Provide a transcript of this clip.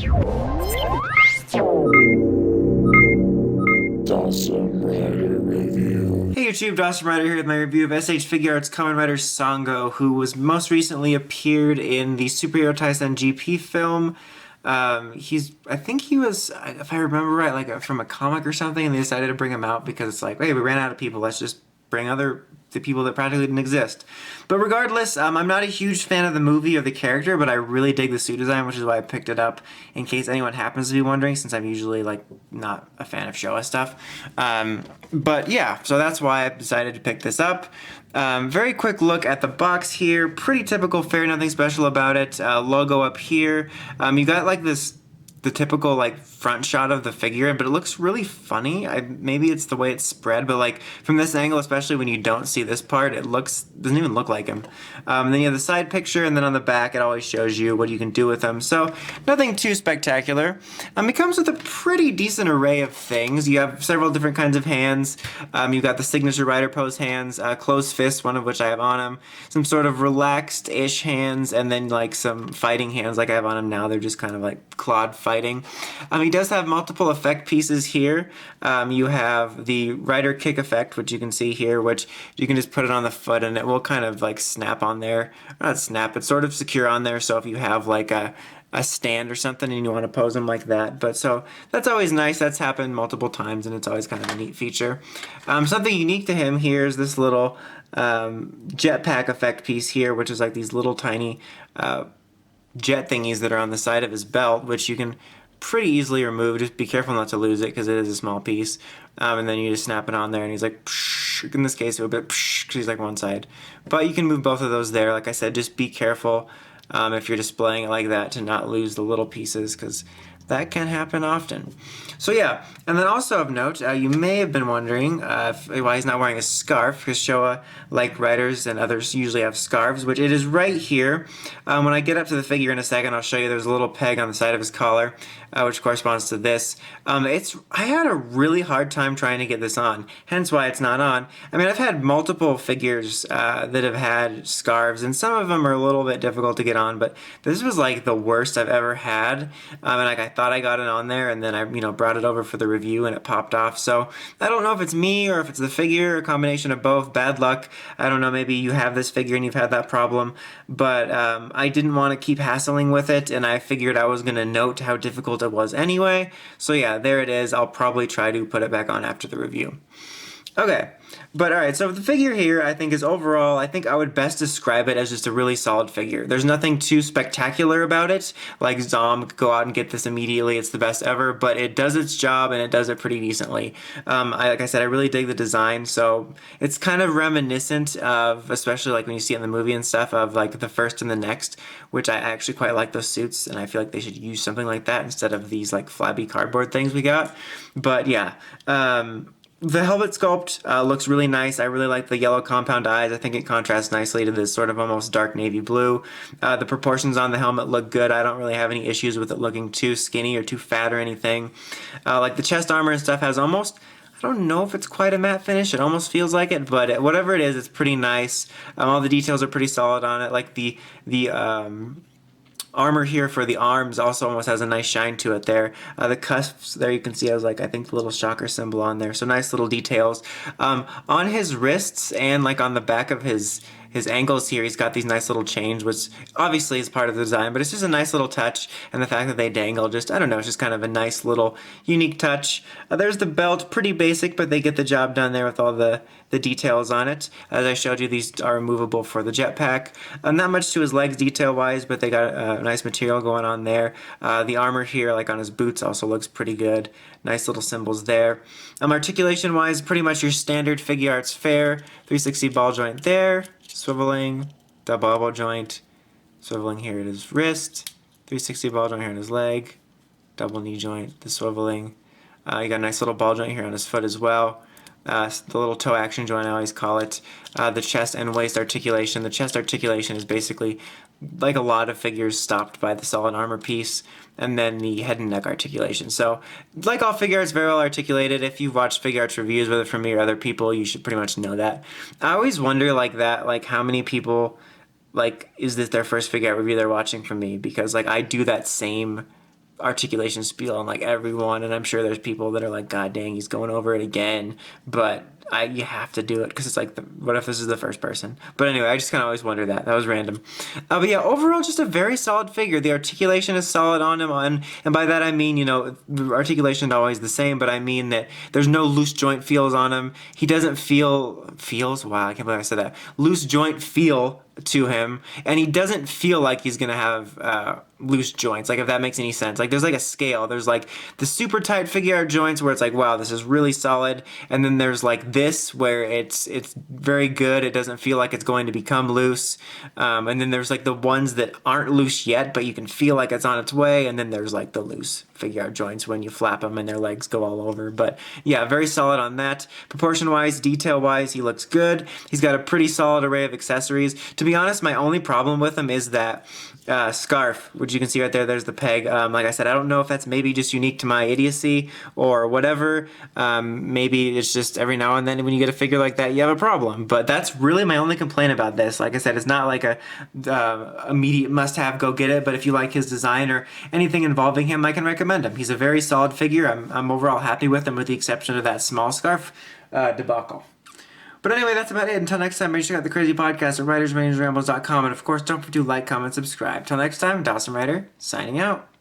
Awesome Rider Review. Hey YouTube, Awesome Rider here with my review of S.H.Figuarts Kamen Rider Sango, who was most recently appeared in the Super Hero Taisen GP film. I think he was, if I remember right, like from a comic or something, and they decided to bring him out because it's like, hey, we ran out of people, let's just bring the people that practically didn't exist. But regardless, I'm not a huge fan of the movie or the character, but I really dig the suit design, which is why I picked it up, in case anyone happens to be wondering, since I'm usually like not a fan of Showa stuff. But yeah, so that's why I decided to pick this up. Very quick look at the box here. Pretty typical fare, nothing special about it. Logo up here. You got like the typical like front shot of the figure, but it looks really funny. Maybe it's the way it's spread, but like from this angle, especially when you don't see this part, it doesn't even look like him. Then you have the side picture, and then on the back it always shows you what you can do with him. So nothing too spectacular. It comes with a pretty decent array of things. You have several different kinds of hands. You've got the signature rider pose hands, closed fists, one of which I have on him, some sort of relaxed-ish hands, and then like some fighting hands like I have on him now. They're just kind of like clawed fighting. He does have multiple effect pieces here. You have the rider kick effect, which you can see here, which you can just put it on the foot and it will kind of like snap on there. Not snap, it's sort of secure on there, so if you have like a stand or something and you want to pose them like that. But so that's always nice. That's happened multiple times and it's always kind of a neat feature. Something unique to him here is this little jetpack effect piece here, which is like these little tiny jet thingies that are on the side of his belt, which you can pretty easily remove. Just be careful not to lose it because it is a small piece. And then you just snap it on there and he's like, psh, in this case it would be because he's like one side. But you can move both of those there. Like I said, just be careful if you're displaying it like that to not lose the little pieces, because that can happen often. So yeah, and then also of note, you may have been wondering why he's not wearing a scarf, because Showa, like riders and others, usually have scarves, which it is right here. When I get up to the figure in a second, I'll show you there's a little peg on the side of his collar, which corresponds to this. I had a really hard time trying to get this on, hence why it's not on. I mean, I've had multiple figures that have had scarves, and some of them are a little bit difficult to get on, but this was like the worst I've ever had. And like I thought I got it on there, and then I brought it over for the review and it popped off. So I don't know if it's me or if it's the figure, or a combination of both. Bad luck. I don't know, maybe you have this figure and you've had that problem, but I didn't want to keep hassling with it, and I figured I was going to note how difficult it was anyway. So yeah, there it is. I'll probably try to put it back on after the review. Okay, but alright, so the figure here I think is overall, I think I would best describe it as just a really solid figure. There's nothing too spectacular about it, like Zom, go out and get this immediately, it's the best ever, but it does its job and it does it pretty decently. Like I said, I really dig the design, so it's kind of reminiscent of, especially like when you see it in the movie and stuff, of like the first and the next, which I actually quite like those suits, and I feel like they should use something like that instead of these like flabby cardboard things we got. But yeah, the helmet sculpt looks really nice. I really like the yellow compound eyes. I think it contrasts nicely to this sort of almost dark navy blue. The proportions on the helmet look good. I don't really have any issues with it looking too skinny or too fat or anything. Like the chest armor and stuff has almost, I don't know if it's quite a matte finish. It almost feels like it, but whatever it is, it's pretty nice. All the details are pretty solid on it. Like the armor here for the arms also almost has a nice shine to it there. The cusps there, you can see has like, I think, the little shocker symbol on there. So nice little details. On his wrists and like on the back of his ankles here, he's got these nice little chains, which obviously is part of the design, but it's just a nice little touch, and the fact that they dangle, just, I don't know, it's just kind of a nice little unique touch. There's the belt, pretty basic, but they get the job done there with all the details on it. As I showed you, these are removable for the jetpack. Not much to his legs detail-wise, but they got a nice material going on there. The armor here, like on his boots, also looks pretty good. Nice little symbols there. Articulation-wise, pretty much your standard Figuarts fare. 360 ball joint there, swiveling, double elbow joint, swiveling here at his wrist, 360 ball joint here on his leg, double knee joint, the swiveling. You got a nice little ball joint here on his foot as well. The little toe action joint, I always call it. The chest and waist articulation. The chest articulation is basically, like a lot of figures, stopped by the solid armor piece, and then the head and neck articulation. So, like all Figuarts, very well articulated. If you've watched Figuarts reviews, whether from me or other people, you should pretty much know that. I always wonder like that, like how many people, like, is this their first Figuart review they're watching from me? Because like I do that same articulation spiel on like everyone, and I'm sure there's people that are like, God dang, he's going over it again. But you have to do it because it's like, what if this is the first person? But anyway, I just kind of always wonder that. That was random. But yeah, overall, just a very solid figure. The articulation is solid on him, and by that I mean, the articulation is always the same, but I mean that there's no loose joint feels on him. He doesn't feels. Wow, I can't believe I said that. Loose joint feel to him, and he doesn't feel like he's gonna have loose joints, like if that makes any sense. Like there's like a scale. There's like the super tight figure art joints where it's like, wow, this is really solid, and then there's like this where it's very good. It doesn't feel like it's going to become loose, and then there's like the ones that aren't loose yet, but you can feel like it's on its way, and then there's like the loose figure art joints when you flap them and their legs go all over. But yeah, very solid on that. Proportion wise, detail wise, he looks good. He's got a pretty solid array of accessories. To be honest, my only problem with him is that scarf, which you can see right there. There's the peg. Like I said, I don't know if that's maybe just unique to my idiocy or whatever. Maybe it's just every now and then when you get a figure like that, you have a problem. But that's really my only complaint about this. Like I said, it's not like a immediate must-have, go get it. But if you like his design or anything involving him, I can recommend him. He's a very solid figure. I'm overall happy with him, with the exception of that small scarf debacle. But anyway, that's about it. Until next time, make sure you check out the Crazy Podcast at writersrangrambles.com. And of course, don't forget to like, comment, subscribe. Till next time, Dawson Rider, signing out.